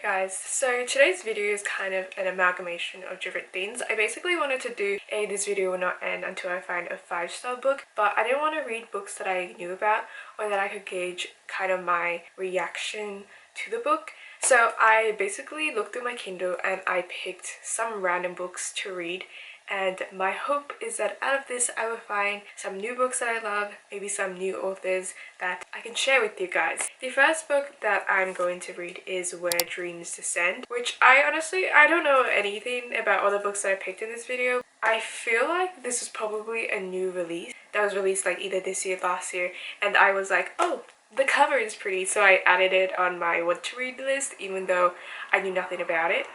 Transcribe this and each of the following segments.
Guys, so today's video is kind of an amalgamation of different things. I basically wanted to do this video will not end until I find a 5-star book, but I didn't want to read books that I knew about or that I could gauge kind of my reaction to the book. So I basically looked through my Kindle and I picked some random books to read, and my hope is that out of this I will find some new books that I love, maybe some new authors that I can share with you guys. The first book that I'm going to read is Where Dreams Descend, which I don't know anything about all the books that I picked in this video. I feel like this is probably a new release that was released like either this year or last year, and I was like, oh, the cover is pretty, so I added it on my what to read list even though I knew nothing about it.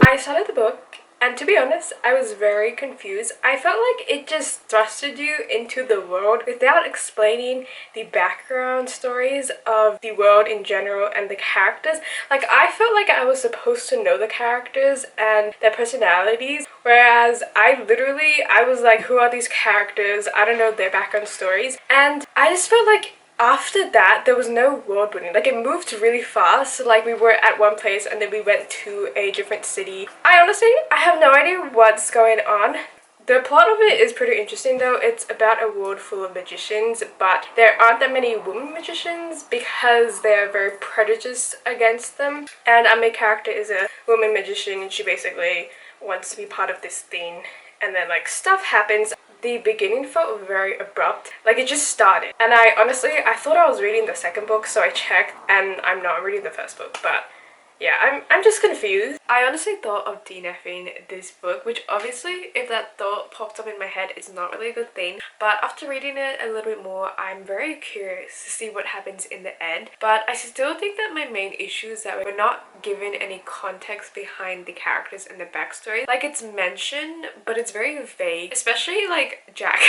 I started the book, and to be honest, I was very confused. I felt like it just thrusted you into the world without explaining the background stories of the world in general and the characters. Like, I felt like I was supposed to know the characters and their personalities, whereas I was like, who are these characters? I don't know their background stories. And I just felt like after that there was no world building. Like, it moved really fast. Like, we were at one place and then we went to a different city. I have no idea what's going on. The plot of it is pretty interesting though. It's about a world full of magicians, but there aren't that many women magicians because they're very prejudiced against them. And our main character is a woman magician and she basically wants to be part of this thing, and then like stuff happens. The beginning felt very abrupt, like it just started, and I thought I was reading the second book, so I checked and I'm not reading the first book. But yeah, I'm just confused. I honestly thought of DNFing this book, which obviously if that thought popped up in my head it's not really a good thing, but after reading it a little bit more I'm very curious to see what happens in the end. But I still think that my main issue is that we're not given any context behind the characters and the backstory. Like, it's mentioned but it's very vague, especially like Jack.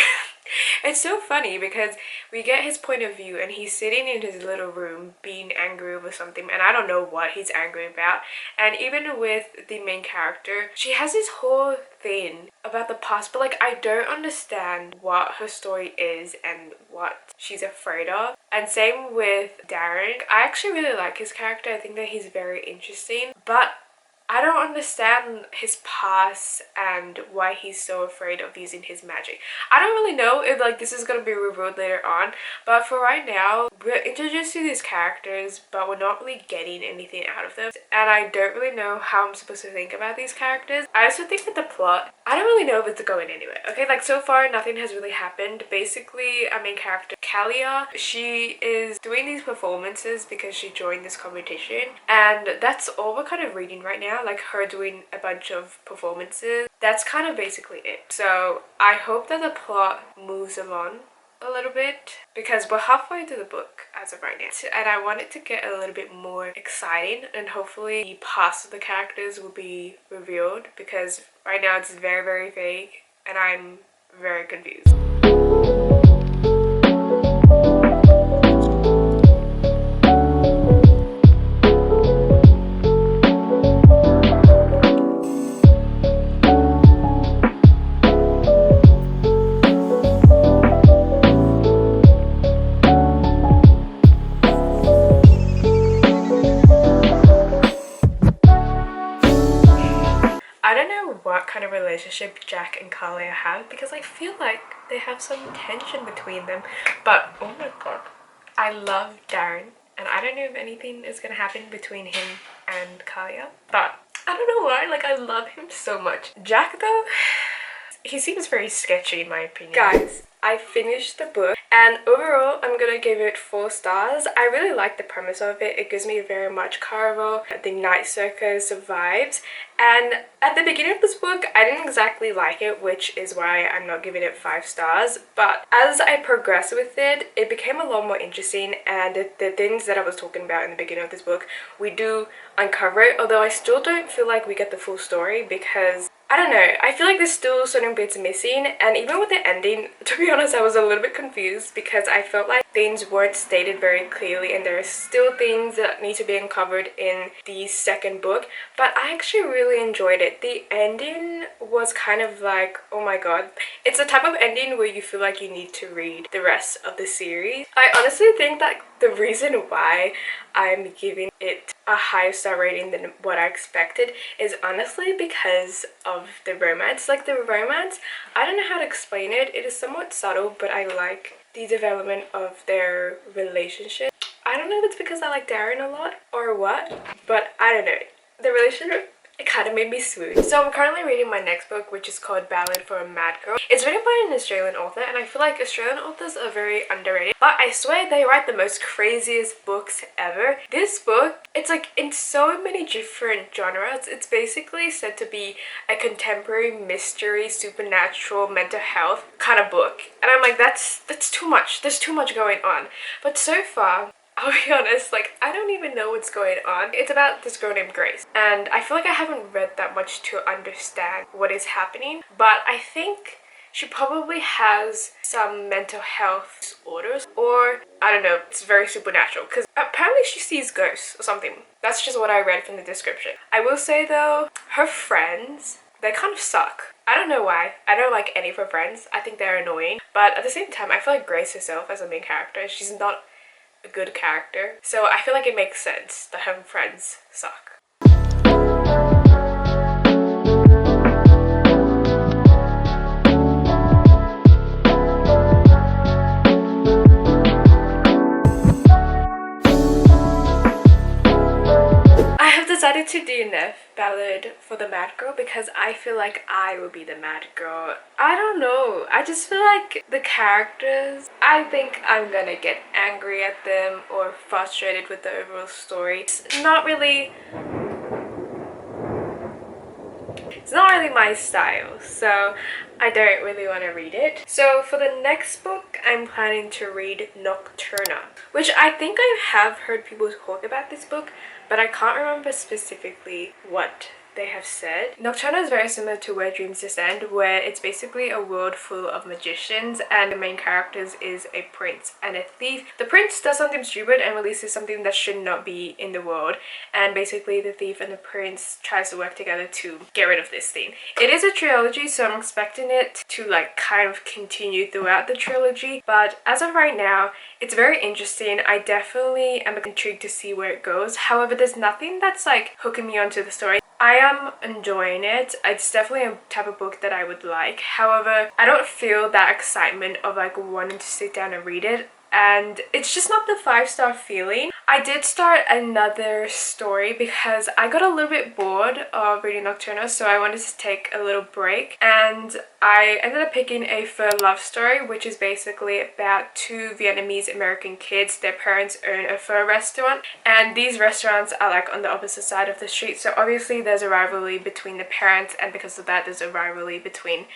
It's so funny because we get his point of view and he's sitting in his little room being angry over something, and I don't know what he's angry about. And even with the main character, she has this whole thing about the past, but like I don't understand what her story is and what she's afraid of. And same with Darren. I actually really like his character. I think that he's very interesting, but I don't understand his past and why he's so afraid of using his magic. I don't really know if like this is going to be revealed later on, but for right now we're introduced to these characters but we're not really getting anything out of them, and I don't really know how I'm supposed to think about these characters. I also think that the plot, I don't really know if it's going anywhere. Okay, like so far nothing has really happened. Basically our main character Kalia, she is doing these performances because she joined this competition, and that's all we're kind of reading right now. Like her doing a bunch of performances. That's kind of basically it. So I hope that the plot moves along a little bit because we're halfway through the book as of right now, and I want it to get a little bit more exciting, and hopefully the past of the characters will be revealed because right now it's very, very vague and I'm very confused. What kind of relationship Jack and Kalia have, because I feel like they have some tension between them. But oh my god, I love Darren and I don't know if anything is gonna happen between him and Kalia, but I don't know why, like I love him so much. Jack though, he seems very sketchy in my opinion. Guys, I finished the book and overall I'm gonna give it 4 stars. I really like the premise of it. It gives me very much Carnival, the night circus vibes, and at the beginning of this book I didn't exactly like it, which is why I'm not giving it 5 stars. But as I progressed with it, it became a lot more interesting, and the things that I was talking about in the beginning of this book, we do uncover it, although I still don't feel like we get the full story because I don't know, I feel like there's still certain bits missing, and even with the ending, to be honest, I was a little bit confused because I felt like things weren't stated very clearly and there are still things that need to be uncovered in the second book, but I actually really enjoyed it. The ending was kind of like, oh my god, it's a type of ending where you feel like you need to read the rest of the series. I honestly think that the reason why I'm giving it a higher star rating than what I expected is honestly because of the romance. Like the romance, I don't know how to explain it. It is somewhat subtle, but I like the development of their relationship. I don't know if it's because I like Darren a lot or what, but I don't know. The relationship, it kind of made me swoon. So I'm currently reading my next book, which is called Ballad for a Mad Girl. It's written by an Australian author, and I feel like Australian authors are very underrated, but I swear they write the most craziest books ever. This book, it's like in so many different genres. It's basically said to be a contemporary mystery, supernatural, mental health kind of book, and I'm like, that's too much. There's too much going on. But so far, I'll be honest, like, I don't even know what's going on. It's about this girl named Grace, and I feel like I haven't read that much to understand what is happening, but I think she probably has some mental health disorders, or I don't know, it's very supernatural because apparently she sees ghosts or something. That's just what I read from the description. I will say though, her friends, they kind of suck. I don't know why. I don't like any of her friends. I think they're annoying, but at the same time, I feel like Grace herself as a main character, she's not a good character, so I feel like it makes sense that her friends suck. I have decided to DNF Ballad for the Mad Girl because I feel like I will be the mad girl. I don't know, I just feel like the characters, I think I'm gonna get angry at them or frustrated with the overall story. It's not really my style, so I don't really want to read it. So for the next book, I'm planning to read Nocturna, which I think I have heard people talk about this book, but I can't remember specifically what they have said. Nocturna is very similar to Where Dreams Descend, where it's basically a world full of magicians and the main characters is a prince and a thief. The prince does something stupid and releases something that should not be in the world, and basically the thief and the prince tries to work together to get rid of this thing. It is a trilogy, so I'm expecting it to like kind of continue throughout the trilogy, but as of right now, it's very interesting. I definitely am intrigued to see where it goes. However, there's nothing that's like hooking me onto the story. I am enjoying it. It's definitely a type of book that I would like. However, I don't feel that excitement of like wanting to sit down and read it, and it's just not the 5-star feeling. I did start another story because I got a little bit bored of reading Nocturna, so I wanted to take a little break, and I ended up picking a fur love story, which is basically about two Vietnamese American kids. Their parents own a fur restaurant, and these restaurants are like on the opposite side of the street, so obviously there's a rivalry between the parents, and because of that there's a rivalry between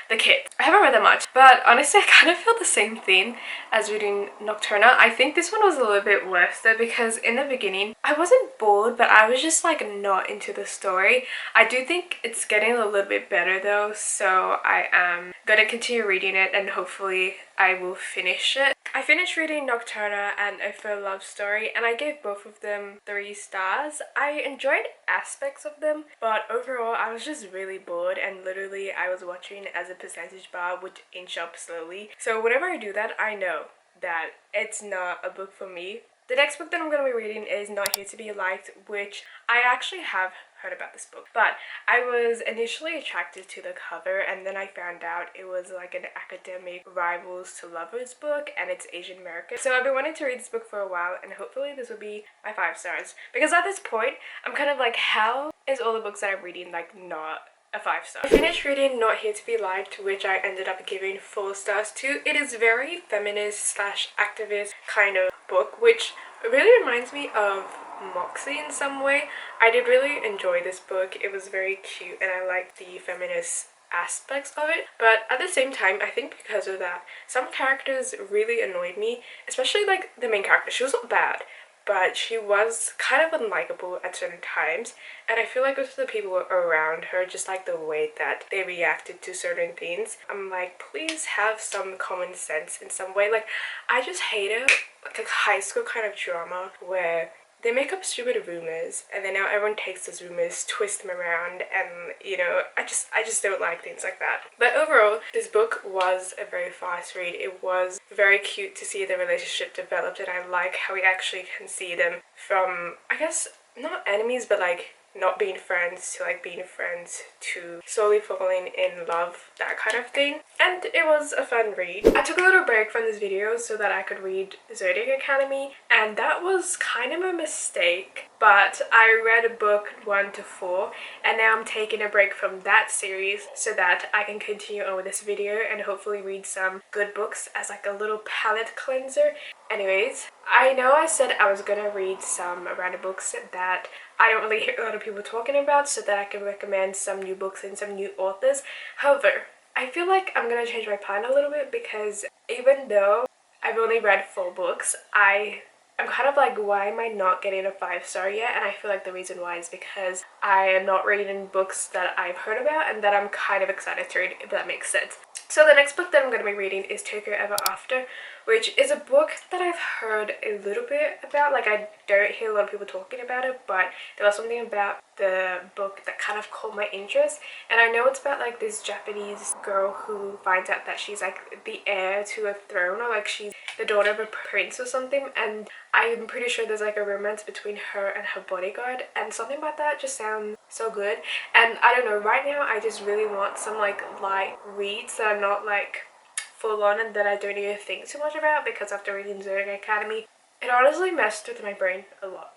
the kids. I haven't read that much, but honestly I kind of feel the same thing as reading Nocturna. I think this one was a little bit worse though, because in the beginning I wasn't bored, but I was just like not into the story. I do think it's getting a little bit better though, so I am gonna continue reading it and hopefully I will finish it. I finished reading Nocturna and A Fur Love Story, and I gave both of them 3 stars. I enjoyed aspects of them, but overall I was just really bored, and literally I was watching as a percentage bar would inch up slowly. So whenever I do that, I know that it's not a book for me. The next book that I'm going to be reading is Not Here to Be Liked, which I actually have heard about this book, but I was initially attracted to the cover, and then I found out it was like an academic rivals to lovers book, and it's Asian American. So I've been wanting to read this book for a while, and hopefully this will be my 5 stars, because at this point I'm kind of like, how is all the books that I'm reading like not a 5-star? I finished reading Not Here to Be Liked, which I ended up giving 4 stars to. It is very feminist slash activist kind of book, which really reminds me of Moxie in some way. I did really enjoy this book. It was very cute and I liked the feminist aspects of it, but at the same time I think because of that some characters really annoyed me, especially like the main character. She was not bad, but she was kind of unlikable at certain times, and I feel like most of the people around her, just like the way that they reacted to certain things, I'm like, please have some common sense in some way. Like, I just hate it, like a high school kind of drama where they make up stupid rumors and then now everyone takes those rumors, twist them around, and you know, I just don't like things like that. But overall, this book was a very fast read. It was very cute to see the relationship developed, and I like how we actually can see them from, I guess, not enemies, but like not being friends to like being friends to slowly falling in love, that kind of thing. And it was a fun read. I took a little break from this video so that I could read Zodiac Academy, and that was kind of a mistake, but I read a book 1 to 4 and now I'm taking a break from that series so that I can continue on with this video and hopefully read some good books as like a little palette cleanser. Anyways, I know I said I was gonna read some random books that I don't really hear a lot of people talking about so that I can recommend some new books and some new authors. However, I feel like I'm gonna change my plan a little bit because even though I've only read 4 books, I'm kind of like, why am I not getting a 5-star yet? And I feel like the reason why is because I am not reading books that I've heard about and that I'm kind of excited to read, if that makes sense. So the next book that I'm going to be reading is Tokyo Ever After, which is a book that I've heard a little bit about. Like, I don't hear a lot of people talking about it, but there was something about the book that kind of caught my interest. And I know it's about like this Japanese girl who finds out that she's like the heir to a throne, or like she's the daughter of a prince or something, and I'm pretty sure there's like a romance between her and her bodyguard, and something about that just sounds so good. And I don't know, right now I just really want some like light reads that are not like full on and that I don't even think too much about, because after reading Zodiac Academy, it honestly messed with my brain a lot.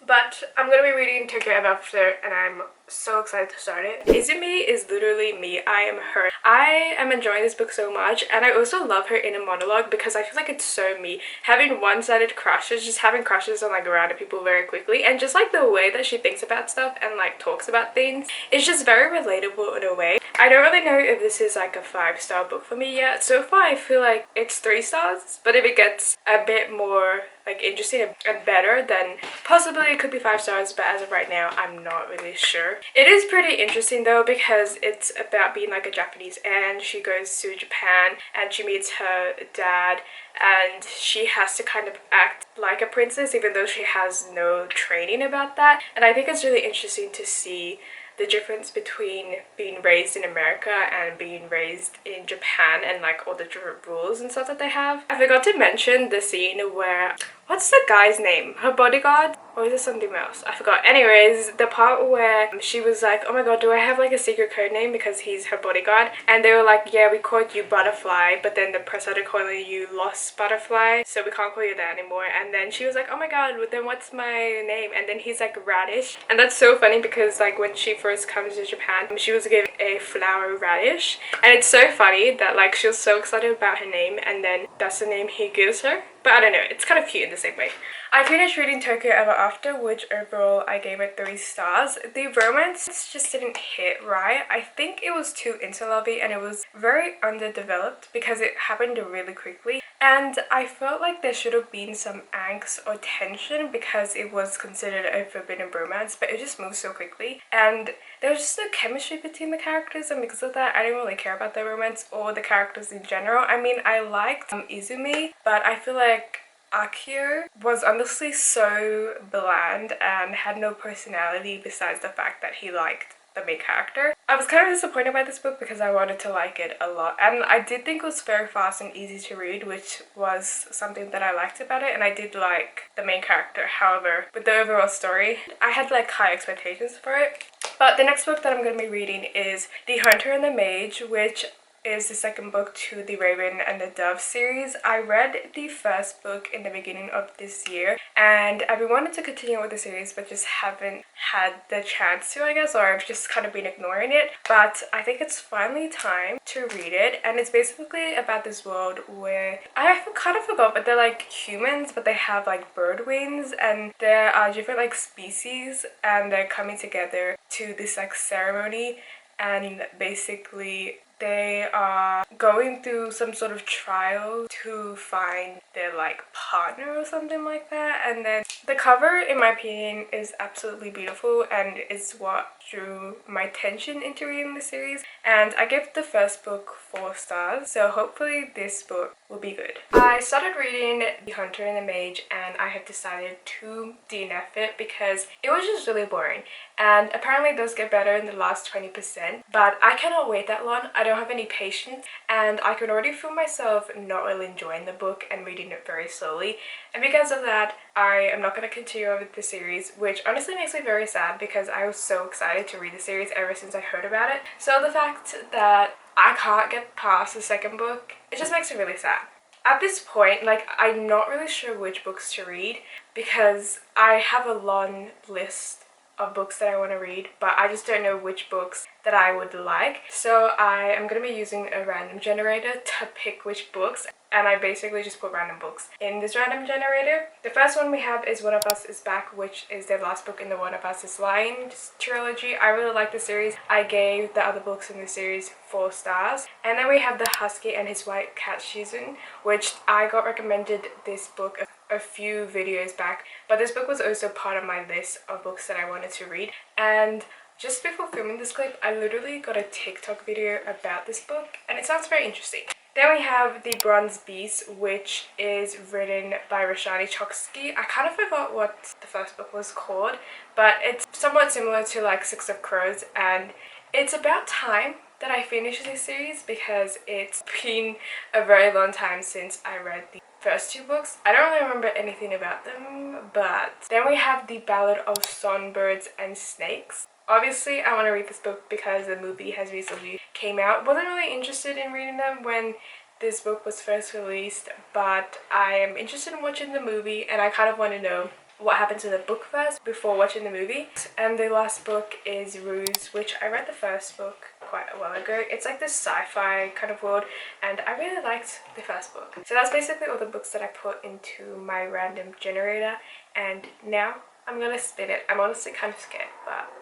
But I'm going to be reading Tokyo Ever After and I'm so excited to start it. 𝐸ZUMI is literally me. I am her. I am enjoying this book so much, and I also love her inner monologue because I feel like it's so me. Having one-sided crushes, just having crushes on like random people very quickly, and just like the way that she thinks about stuff and like talks about things, it's just very relatable in a way. I don't really know if this is like a 5-star book for me yet. So far I feel like it's 3 stars, but if it gets a bit more like interesting and better, then possibly it could be 5 stars, but as of right now I'm not really sure. It is pretty interesting though, because it's about being like a Japanese and she goes to Japan and she meets her dad, and she has to kind of act like a princess even though she has no training about that. And I think it's really interesting to see the difference between being raised in America and being raised in Japan, and like all the different rules and stuff that they have. I forgot to mention the scene where, what's the guy's name? Her bodyguard? Or is it something else? I forgot. Anyways, the part where she was like, oh my god, do I have like a secret code name because he's her bodyguard? And they were like, yeah, we called you Butterfly, but then the press started calling you Lost Butterfly, so we can't call you that anymore. And then she was like, oh my god, then what's my name? And then he's like, Radish. And that's so funny because like when she first comes to Japan, she was given a flower Radish. And it's so funny that like she was so excited about her name and then that's the name he gives her. But I don't know, it's kind of cute in the same way. I finished reading Tokyo Ever After, which overall I gave it 3 stars. The romance just didn't hit right. I think it was too interlovey and it was very underdeveloped because it happened really quickly. And I felt like there should have been some angst or tension because it was considered a forbidden romance, but it just moved so quickly. And there was just no chemistry between the characters, and because of that, I didn't really care about the romance or the characters in general. I mean, I liked 𝐸ZUMI, but I feel like 𝐚𝐸 was honestly so bland and had no personality besides the fact that he liked the main character. I was kind of disappointed by this book because I wanted to like it a lot, and I did think it was very fast and easy to read, which was something that I liked about it, and I did like the main character. However, with the overall story, I had like high expectations for it. But the next book that I'm going to be reading is The Hunter and the Mage, which is the second book to the Raven and the Dove series. I read the first book in the beginning of this year and I've been wanting to continue with the series but just haven't had the chance to, I guess, or I've just kind of been ignoring it. But I think it's finally time to read it, and it's basically about this world where I kind of forgot, but they're like humans but they have like bird wings, and there are different like species and they're coming together to this like ceremony, and basically they are going through some sort of trial to find their like partner or something like that. And then the cover, in my opinion, is absolutely beautiful and is what drew my attention into reading the series. And I give the first book 4 stars, so hopefully this book will be good. I started reading The Hunter and the Mage and I have decided to DNF it because it was just really boring. And apparently it does get better in the last 20%, but I cannot wait that long. I don't have any patience and I can already feel myself not really enjoying the book and reading it very slowly. And because of that, I am not going to continue with the series, which honestly makes me very sad because I was so excited to read the series ever since I heard about it. So the fact that I can't get past the second book, it just makes me really sad. At this point, like, I'm not really sure which books to read because I have a long list of books that I want to read, but I just don't know which books that I would like. So I am going to be using a random generator to pick which books, and I basically just put random books in this random generator. The first one we have is One of Us is Back, which is their last book in the One of Us is Lying trilogy. I really like the series. I gave the other books in the series 4 stars. And then we have The Husky and His White Cat season, which I got recommended this book a few videos back, but this book was also part of my list of books that I wanted to read. And just before filming this clip, I literally got a TikTok video about this book and it sounds very interesting. Then we have The Bronze Beast, which is written by Roshani Chokski. I kind of forgot what the first book was called, but it's somewhat similar to like Six of Crows, and it's about time that I finish this series because it's been a very long time since I read the first 2 books. I don't really remember anything about them, but then we have The Ballad of Songbirds and Snakes. Obviously, I want to read this book because the movie has recently came out. Wasn't really interested in reading them when this book was first released, but I am interested in watching the movie and I kind of want to know what happens in the book first before watching the movie. And the last book is Ruse, which I read the first book quite a while ago. It's like this sci-fi kind of world and I really liked the first book. So that's basically all the books that I put into my random generator, and now I'm gonna spin it. I'm honestly kind of scared, but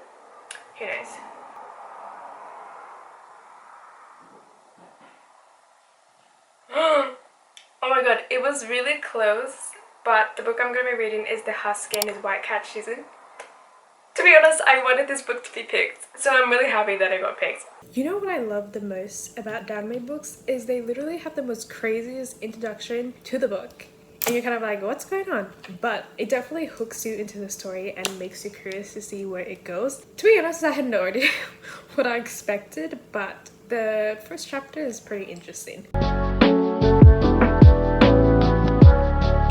who knows. Oh my god, it was really close, but the book I'm going to be reading is The Husky and His White Cat season. To be honest, I wanted this book to be picked, so I'm really happy that it got picked. You know what I love the most about Danmei books is they literally have the most craziest introduction to the book. And you're kind of like, what's going on? But it definitely hooks you into the story and makes you curious to see where it goes. To be honest, I had no idea what I expected, but the first chapter is pretty interesting.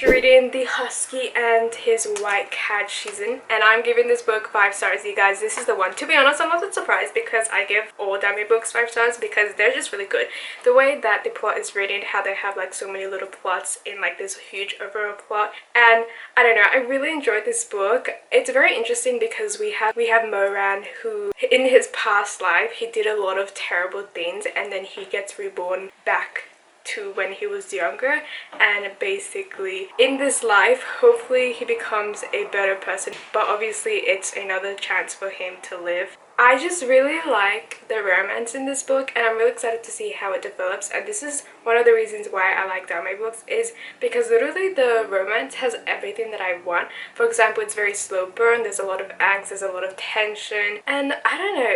Reading The Husky and His White Cat season, and I'm giving this book 5 stars, you guys. This is the one. To be honest, I'm not that surprised because I give all Danmei books 5 stars because they're just really good. The way that the plot is written, how they have like so many little plots in like this huge overall plot, and I don't know, I really enjoyed this book. It's very interesting because we have Moran, who in his past life he did a lot of terrible things and then he gets reborn back to when he was younger, and basically in this life hopefully he becomes a better person, but obviously it's another chance for him to live. I just really like the romance in this book and I'm really excited to see how it develops, and this is one of the reasons why I like Danmei books, is because literally the romance has everything that I want. For example, it's very slow burn, there's a lot of angst, there's a lot of tension, and I don't know,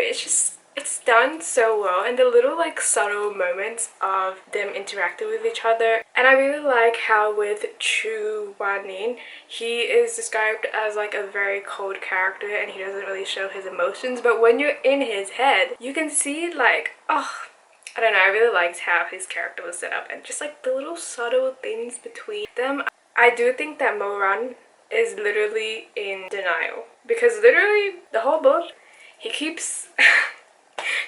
it's done so well, and the little like subtle moments of them interacting with each other. And I really like how with Chu Wan-nin, he is described as like a very cold character and he doesn't really show his emotions, but when you're in his head you can see like, oh, I don't know, I really liked how his character was set up and just like the little subtle things between them. I do think that Moran is literally in denial because literally the whole book he keeps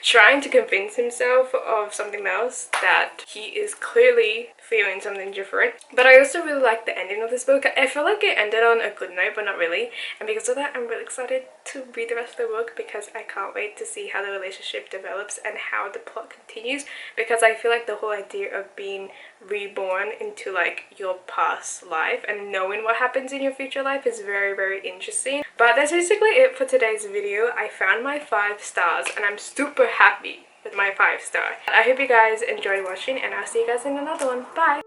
trying to convince himself of something else, that he is clearly feeling something different. But I also really like the ending of this book. I feel like it ended on a good note, but not really, and because of that I'm really excited to read the rest of the book because I can't wait to see how the relationship develops and how the plot continues, because I feel like the whole idea of being reborn into like your past life and knowing what happens in your future life is very, very interesting. But that's basically it for today's video. I found my 5 stars and I'm super happy with my 5-star. I hope you guys enjoyed watching, and I'll see you guys in another one. Bye!